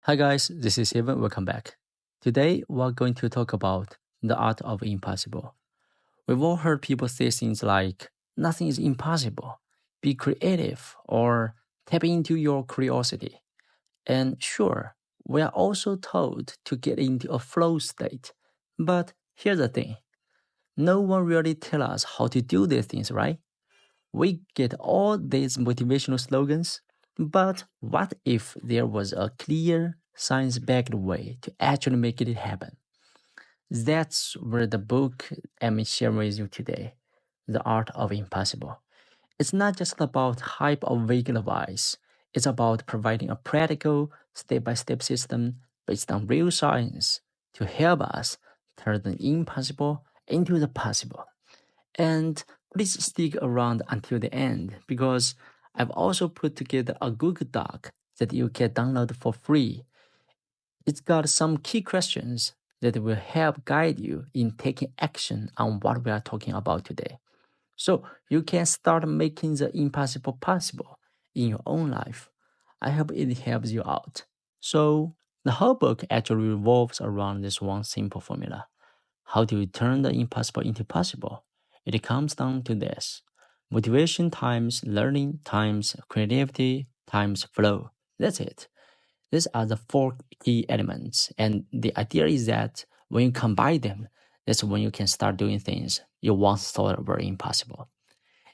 Hi guys, this is Steven. Welcome back. Today we're going to talk about the art of impossible. We've all heard people say things like nothing is impossible, be creative, or tap into your curiosity. And sure, we are also told to get into a flow state. But here's the thing, no one really tells us how to do these things, right? We get all these motivational slogans, but what if there was a clear, science backed way to actually make it happen? That's where the book I'm sharing with you today, The Art of Impossible. It's not just about hype or vague advice, it's about providing a practical, step by step system based on real science to help us turn the impossible into the possible. And please stick around until the end because I've also put together a Google Doc that you can download for free. It's got some key questions that will help guide you in taking action on what we are talking about today. So you can start making the impossible possible in your own life. I hope it helps you out. So the whole book actually revolves around this one simple formula. How do you turn the impossible into possible? It comes down to this: motivation times learning times creativity times flow. That's it. These are the four key elements. And the idea is that when you combine them, that's when you can start doing things you once thought were impossible.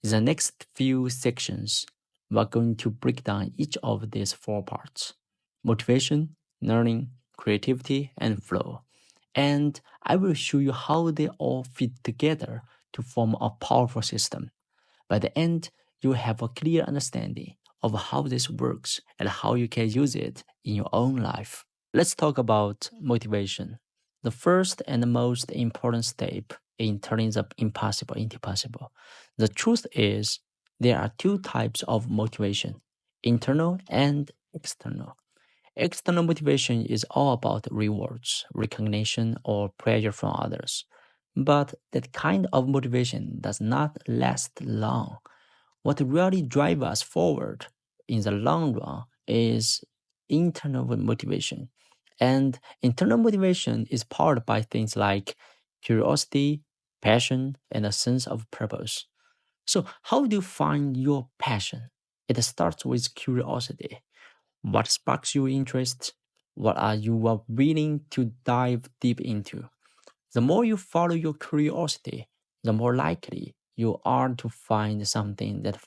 In the next few sections, we're going to break down each of these four parts: motivation, learning, creativity, and flow. And I will show you how they all fit together to form a powerful system. By the end, you have a clear understanding of how this works and how you can use it in your own life. Let's talk about motivation. The first and the most important step in turning the impossible into possible. The truth is, there are two types of motivation: internal and external. External motivation is all about rewards, recognition, or pleasure from others. But that kind of motivation does not last long. What really drives us forward in the long run is internal motivation. And internal motivation is powered by things like curiosity, passion, and a sense of purpose. So, how do you find your passion? It starts with curiosity. What sparks your interest? What are you willing to dive deep into? The more you follow your curiosity, the more likely you are to find something that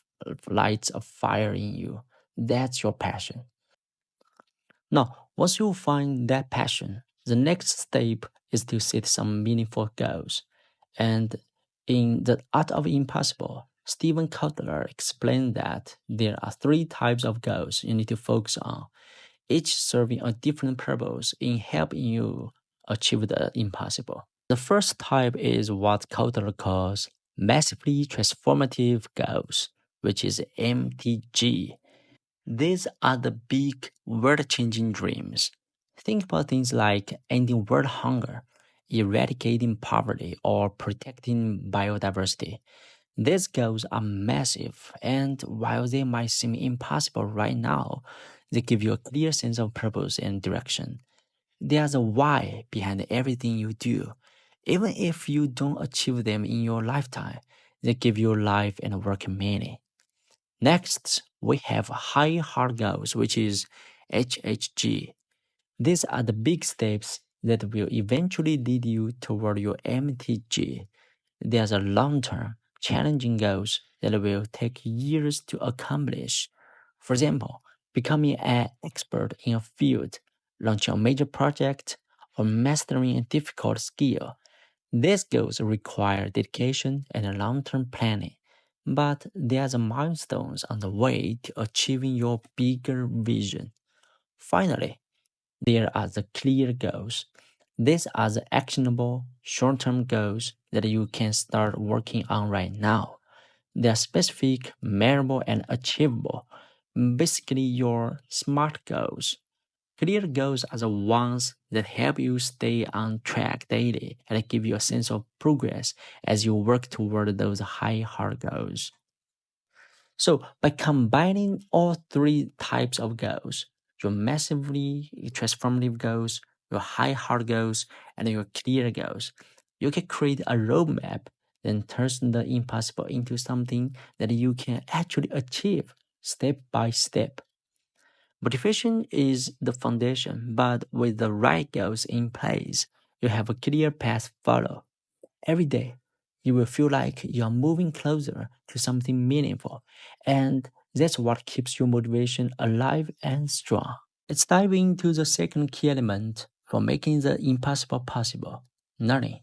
lights a fire in you. That's your passion. Now, once you find that passion, the next step is to set some meaningful goals. And in The Art of Impossible, Steven Kotler explained that there are three types of goals you need to focus on, each serving a different purpose in helping you achieve the impossible. The first type is what Kotler calls massively transformative goals, which is MTG. These are the big, world changing dreams. Think about things like ending world hunger, eradicating poverty, or protecting biodiversity. These goals are massive, and while they might seem impossible right now, they give you a clear sense of purpose and direction. There's a why behind everything you do. Even if you don't achieve them in your lifetime, they give your life and work meaning. Next, we have high hard goals, which is HHG. These are the big steps that will eventually lead you toward your MTG. There's a long-term, challenging goals that will take years to accomplish. For example, becoming an expert in a field, launching a major project, or mastering a difficult skill. These goals require dedication and long-term planning, but there's milestones on the way to achieving your bigger vision. Finally, there are the clear goals. These are the actionable, short term goals that you can start working on right now. They are specific, measurable, and achievable. Basically, your SMART goals. Clear goals are the ones that help you stay on track daily and give you a sense of progress as you work toward those high hard goals. So, by combining all three types of goals, your massively transformative goals, your hard goals, and your clear goals. You can create a roadmap, then turn the impossible into something that you can actually achieve step by step. Motivation is the foundation, but with the right goals in place, you have a clear path to follow. Every day, you will feel like you are moving closer to something meaningful, and that's what keeps your motivation alive and strong. Let's dive into the second key element for making the impossible possible: learning.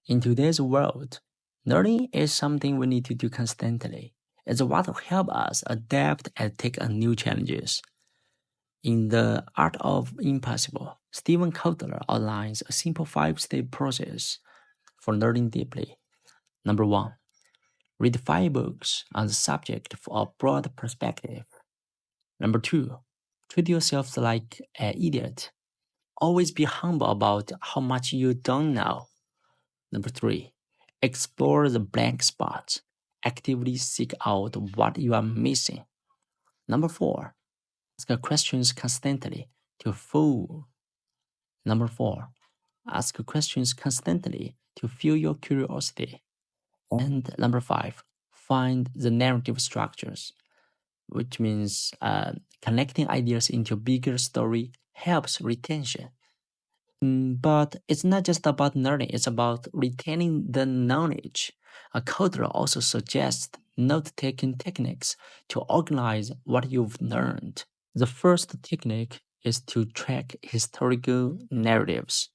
In today's world, learning is something we need to do constantly. It's what will help us adapt and take on new challenges. In The Art of Impossible, Steven Kotler outlines a simple five-step process for learning deeply. Number one, read 5 books on the subject for a broad perspective. Number two, treat yourself like an idiot. Always be humble about how much you don't know. Number three, explore the blank spots. Actively seek out what you are missing. Number four, ask questions constantly to fuel. Number four, ask questions constantly to fuel your curiosity. And number five, find the narrative structures, which means connecting ideas into a bigger story helps retention. But it's not just about learning, it's about retaining the knowledge. A coder also suggests note taking techniques to organize what you've learned. The first technique is to track historical narratives.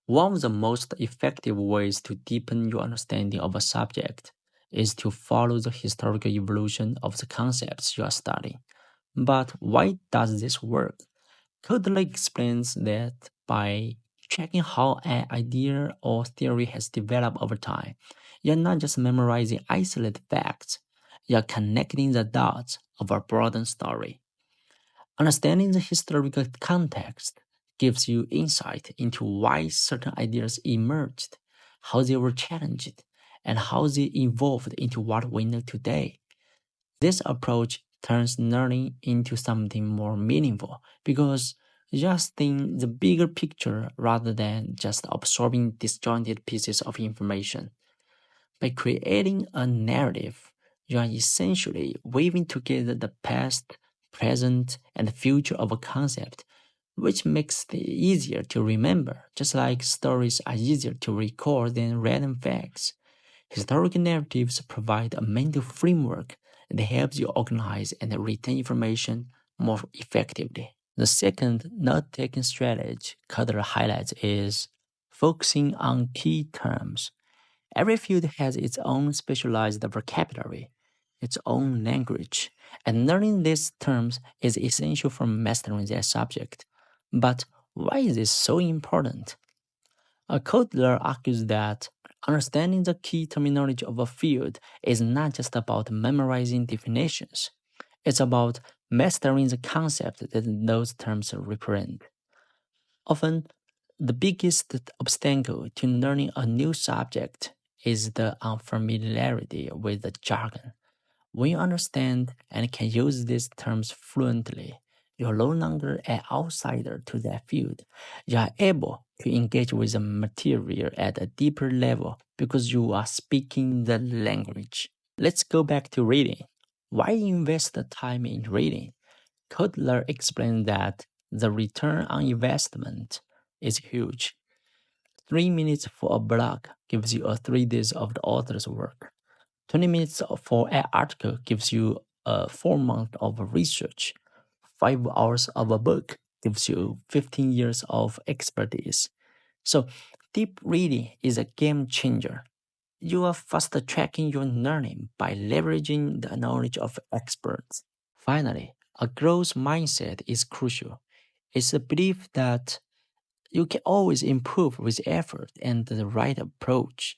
One of the most effective ways to deepen your understanding of a subject is to follow the historical evolution of the concepts you are studying. But why does this work? Kotler explains that by checking how an idea or theory has developed over time, you're not just memorizing isolated facts, you're connecting the dots of a broader story. Understanding the historical context gives you insight into why certain ideas emerged, how they were challenged, and how they evolved into what we know today. This approach turns learning into something more meaningful because you're seeing the bigger picture rather than just absorbing disjointed pieces of information. By creating a narrative, you are essentially weaving together the past, present, and future of a concept, which makes it easier to remember, just like stories are easier to record than random facts. Historical narratives provide a mental framework that helps you organize and retain information more effectively. The second note-taking strategy Kotler highlights is focusing on key terms. Every field has its own specialized vocabulary, its own language, and learning these terms is essential for mastering their subject. But why is this so important? Kotler argues that understanding the key terminology of a field is not just about memorizing definitions. It's about mastering the concept that those terms represent. Often, the biggest obstacle to learning a new subject is the unfamiliarity with the jargon. When you understand and can use these terms fluently, you're no longer an outsider to that field. You are able to engage with the material at a deeper level because you are speaking the language. Let's go back to reading. Why invest the time in reading? Kotler explained that the return on investment is huge. 3 minutes for a blog gives you 3 days of the author's work. 20 minutes for an article gives you 4 months of research. 5 hours of a book gives you 15 years of expertise. So, deep reading is a game changer. You are fast tracking your learning by leveraging the knowledge of experts. Finally, a growth mindset is crucial. It's a belief that you can always improve with effort and the right approach.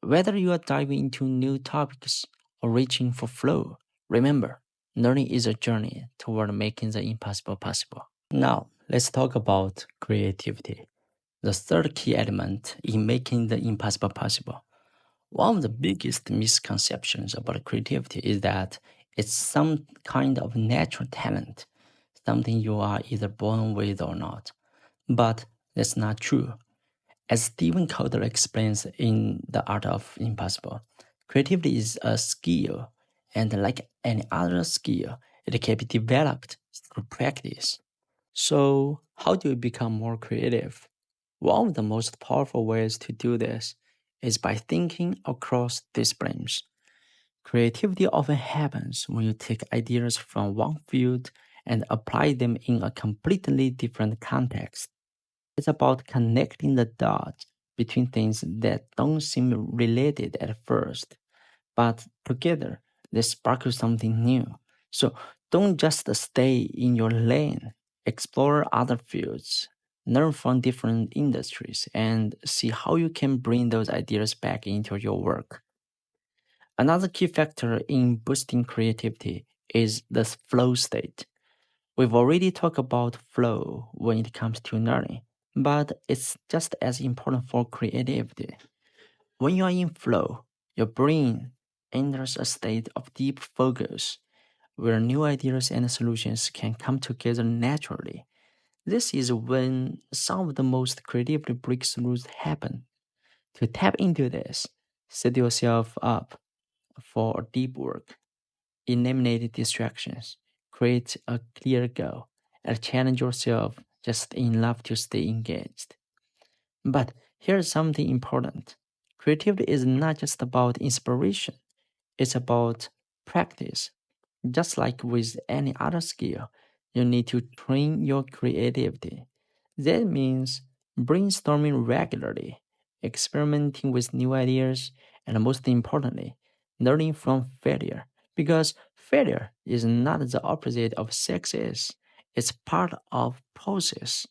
Whether you are diving into new topics or reaching for flow, remember, learning is a journey toward making the impossible possible. Now, let's talk about creativity, the third key element in making the impossible possible. One of the biggest misconceptions about creativity is that it's some kind of natural talent. something you are either born with or not. But that's not true. As Steven Kotler explains in The Art of Impossible, creativity is a skill, and like any other skill, it can be developed through practice. So, how do we become more creative? One of the most powerful ways to do this is by thinking across disciplines. Creativity often happens when you take ideas from one field and apply them in a completely different context. It's about connecting the dots between things that don't seem related at first, but together they sparkle something new. So don't just stay in your lane, explore other fields, learn from different industries, and see how you can bring those ideas back into your work. Another key factor in boosting creativity is the flow state. We've already talked about flow when it comes to learning, but it's just as important for creativity. When you are in flow, your brain enters a state of deep focus where new ideas and solutions can come together naturally. This is when some of the most creative breakthroughs happen. To tap into this, set yourself up for deep work. Eliminate distractions, create a clear goal, and challenge yourself just enough to stay engaged. But here's something important: creativity is not just about inspiration, it's about practice. Just like with any other skill, you need to train your creativity. That means brainstorming regularly, experimenting with new ideas, and most importantly, learning from failure. Because failure is not the opposite of success, it's part of process.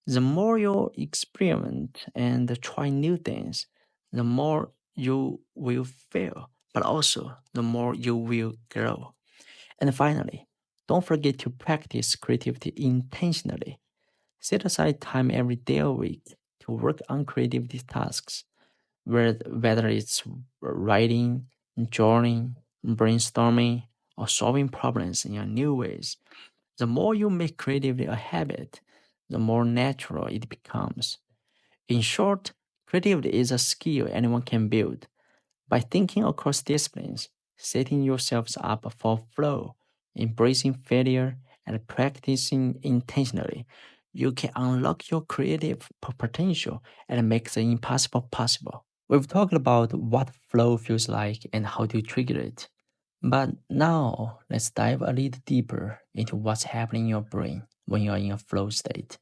The more you experiment and try new things, the more you will fail, but also the more you will grow. And finally, don't forget to practice creativity intentionally. Set aside time every day or week to work on creativity tasks, whether it's writing, drawing, brainstorming, or solving problems in new ways. The more you make creativity a habit, the more natural it becomes. In short, creativity is a skill anyone can build. By thinking across disciplines, setting yourselves up for flow, embracing failure, and practicing intentionally, you can unlock your creative potential and make the impossible possible. We've talked about what flow feels like and how to trigger it. But now let's dive a little deeper into what's happening in your brain when you're in a flow state.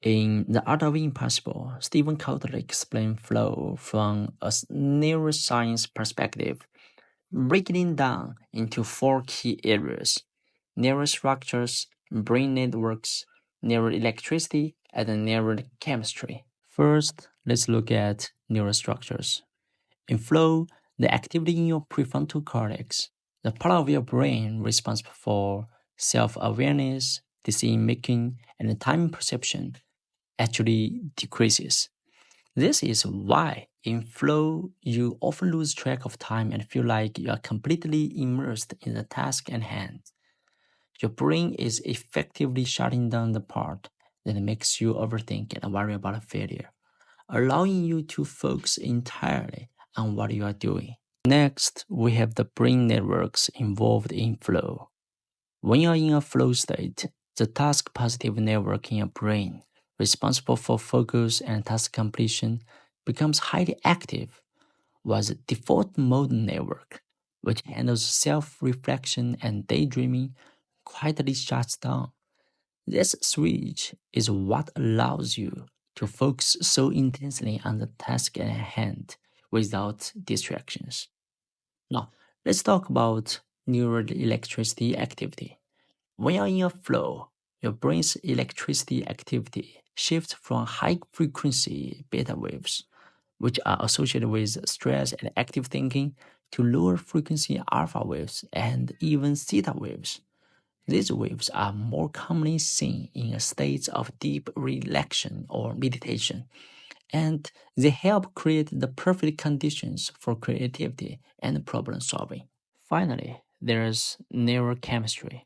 In The Art of Impossible, Steven Kotler explained flow from a neuroscience perspective, breaking it down into four key areas: neurostructures, brain networks, neuroelectricity, and neurochemistry. First, let's look at neurostructures. In flow, the activity in your prefrontal cortex, the part of your brain responsible for self awareness, decision making, and time perception, actually decreases. This is why in flow you often lose track of time and feel like you are completely immersed in the task at hand. Your brain is effectively shutting down the part that makes you overthink and worry about failure, allowing you to focus entirely on what you are doing. Next, we have the brain networks involved in flow. When you are in a flow state, the task positive network in your brain, responsible for focus and task completion, becomes highly active, while the default mode network, which handles self reflection and daydreaming, quietly shuts down. This switch is what allows you to focus so intensely on the task at hand without distractions. Now, let's talk about neural electricity activity. When you're in a flow, your brain's electricity activity shifts from high frequency beta waves, which are associated with stress and active thinking, to lower frequency alpha waves and even theta waves. These waves are more commonly seen in states of deep relaxation or meditation, and they help create the perfect conditions for creativity and problem solving. Finally, there's neurochemistry.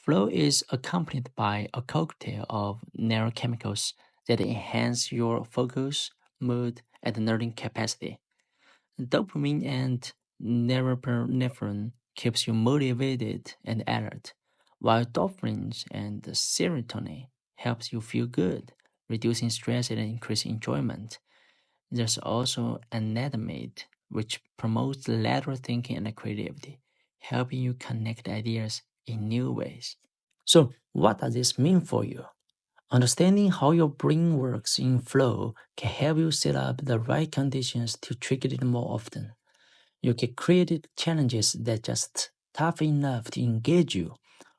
Flow is accompanied by a cocktail of neurochemicals that enhance your focus, mood, and learning capacity. Dopamine and norepinephrine keeps you motivated and alert, while dopamine and serotonin helps you feel good, reducing stress and increasing enjoyment. There's also anandamide, which promotes lateral thinking and creativity, helping you connect ideas in new ways. So, what does this mean for you? Understanding how your brain works in flow can help you set up the right conditions to trigger it more often. You can create challenges that just tough enough to engage you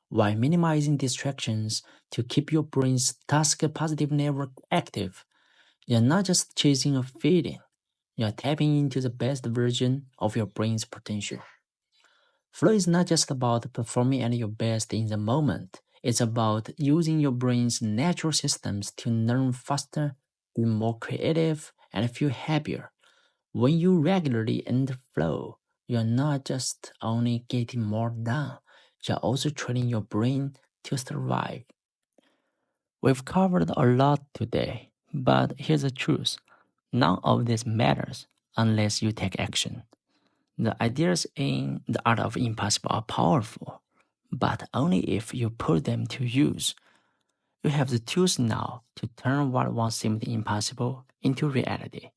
while minimizing distractions to keep your brain's task positive network active. You're not just chasing a feeling, you're tapping into the best version of your brain's potential. Flow is not just about performing at your best in the moment. It's about using your brain's natural systems to learn faster, be more creative, and feel happier. When you regularly enter flow, you're not just only getting more done, you're also training your brain to survive. We've covered a lot today, but here's the truth. None of this matters unless you take action. The ideas in the art of impossible are powerful, but only if you put them to use. You have the tools now to turn what once seemed impossible into reality.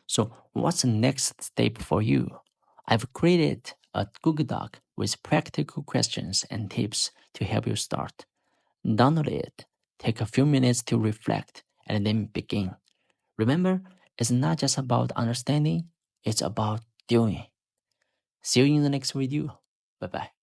So, what's the next step for you? I've created a Google Doc with practical questions and tips to help you start. Download it, take a few minutes to reflect, and then begin. Remember, it's not just about understanding, it's about doing. See you in the next video. Bye bye.